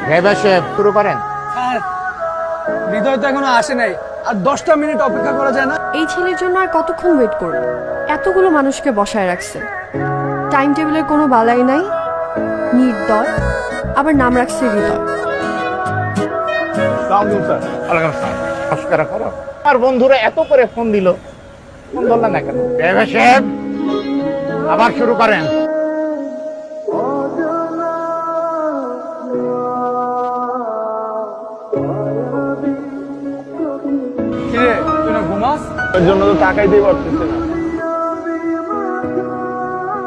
Driver সাহেব শুরু করেন। স্যার, হৃদয় তো এখনো আসে নাই, আর 10টা মিনিট অপেক্ষা করা যায় না? এই ছেলের জন্য আর কতক্ষণ ওয়েট করব? এতগুলো মানুষকে বসায় রাখছে, টাইম টেবিলের কোনো বালাই নাই, নির্দয়, আবার নাম রাখছে হৃদয়। নমস্কার করো। আমার বন্ধুরা এত করে ফোন দিল, ফোন ধরলেন না কেন? ড্রাইভার সাহেব আবার শুরু করেন। কিরে, তুই না ঘুমাস? এর জন্য তো তাকাইতেই পারতেছি না।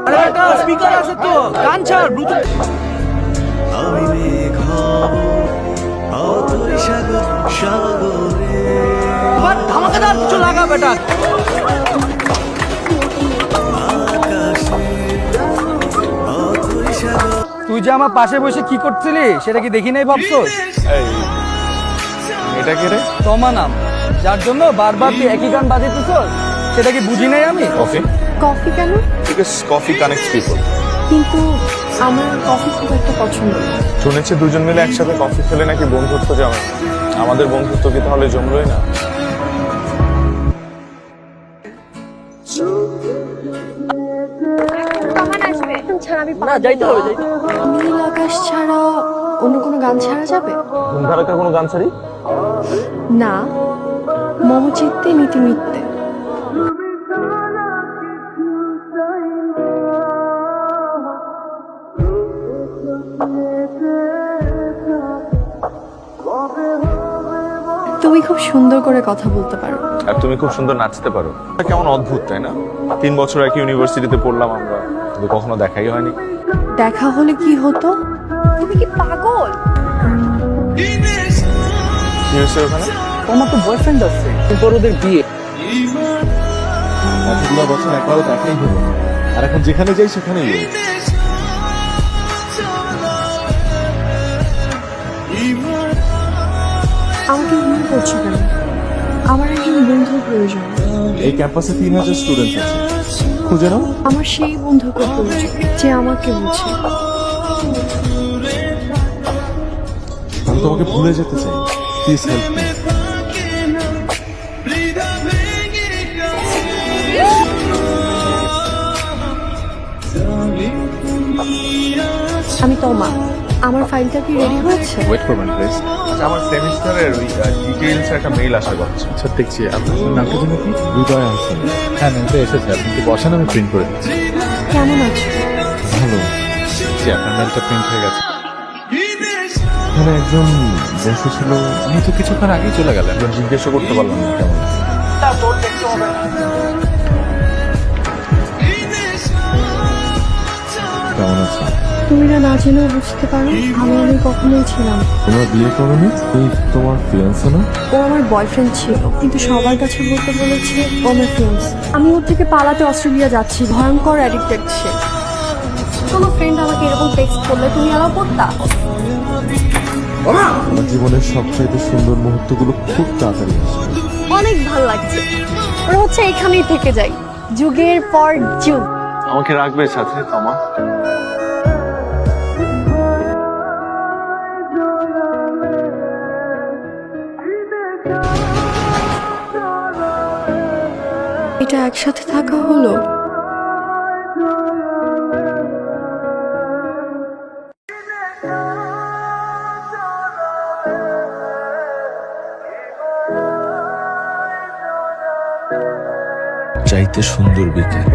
আরে একটা স্পিকার আছে তো, গান ছাড়, ব্লুটুথ। আমি মেঘ হব অতই সাগরে বাট ধামাকাদার কিছু লাগা বেটা। তুই যে আমার পাশে বসে কি করছিলি সেটা কি দেখি নাই ভাবছোস? এটা কে রে? তোমা নাম, যার জন্য বারবার তুই একই গান বাজাইতেছস, সেটা কি বুঝি নাই আমি? কফি? কফি কেন? Because coffee connects people. কিন্তু আমার কফি খুব একটা পছন্দ না। শুনেছি দুজন মিলে একসাথে কফি খেলে নাকি বন্ধুত্ব জমে। আমাদের বন্ধুত্ব কি তাহলে জমলোই না? না, যাইতে হবে, যাইতে হবে। নীল আকাশ ছাড়া অন্য কোনো গান ছাড়া যাবে ধুমধারাকার কোনো গান ছাড়ি? না? মম চিত্তে নীতি মিথ্যে। তুমি খুব সুন্দর করে কথা বলতে পারো। আর তুমি খুব সুন্দর নাচতে পারো। এটা কেমন অদ্ভুত, তাই না? 3 বছর একই ইউনিভার্সিটিতে পড়লাম আমরা, কিন্তু কখনো দেখাই হয়নি। দেখা হলে কি হতো? তুমি কি পাগল? কি হয়েছে ওখানে? তোমার তো বয়ফ্রেন্ড আছে, তোর ওদের বিয়ে। এতগুলো বছর একবারও দেখাই হলো না। আর এখন যেখানে যাই সেখানেই ওই। আমাকে মনে করছো কেন? আমার একজন বন্ধুর প্রয়োজন। এই ক্যাম্পাসে 3000 স্টুডেন্ট আছে, খুঁজে নাও। আমার সেই বন্ধুকে প্রয়োজন যে আমাকে বুঝে। আমি তোমাকে ভুলে যেতে চাই, প্লিজ হেল্প মি। আমি তোমা। আমার ফাইলটা কি রেডি হয়েছে? ওয়েট করবেন প্লিজ। আচ্ছা, আমার সেমিস্টারের ওই ডিটেইলস একটা মেইল আসা করছে। আচ্ছা, দেখছি। আপনার নামটা জানি কি? হৃদয় আহসান। হ্যাঁ, মেলটা এসেছে। আপনি কি বসেন, আমি প্রিন্ট করে দিচ্ছি। কেমন আছো? ভালো। জি, আপনার মেলটা প্রিন্ট হয়ে গেছে। এখানে একজন বসেছিল, আপনি তো কিছুক্ষণ আগেই চলে গেলেন। জিজ্ঞেস করতে পারলাম না কেমন আছে। তোর দেখতে হবে না। কেমন আছে? তুমি না জেনেও বুঝতে পারো আমি কখনোই ছিলাম। তোমরা বিয়ে করোনি? এই তোমার ফিয়ান্সে না? ও আমার বয়ফ্রেন্ড ছিল, কিন্তু সবার কাছে বলতে বলেছে ও আমার ফ্রেন্ডস। আমি ওর থেকে পালাতে অস্ট্রেলিয়া যাচ্ছি। ভয়ঙ্কর অ্যাডিক্টেড সে। কোনো ফ্রেন্ড আমাকে এরকম টেক্সট করলে তুমি আমার করতা? আমার জীবনের সবচাইতে সুন্দর মুহূর্তগুলো খুব তাড়াতাড়ি আসবে। অনেক ভালো লাগছে। ওরা হচ্ছে এখানেই থেকে যাই, যুগের পর যুগ। আমাকে রাখবে সাথে তোমা? এটা একসাথে থাকা হলো। চাইতে সুন্দর বিকেল।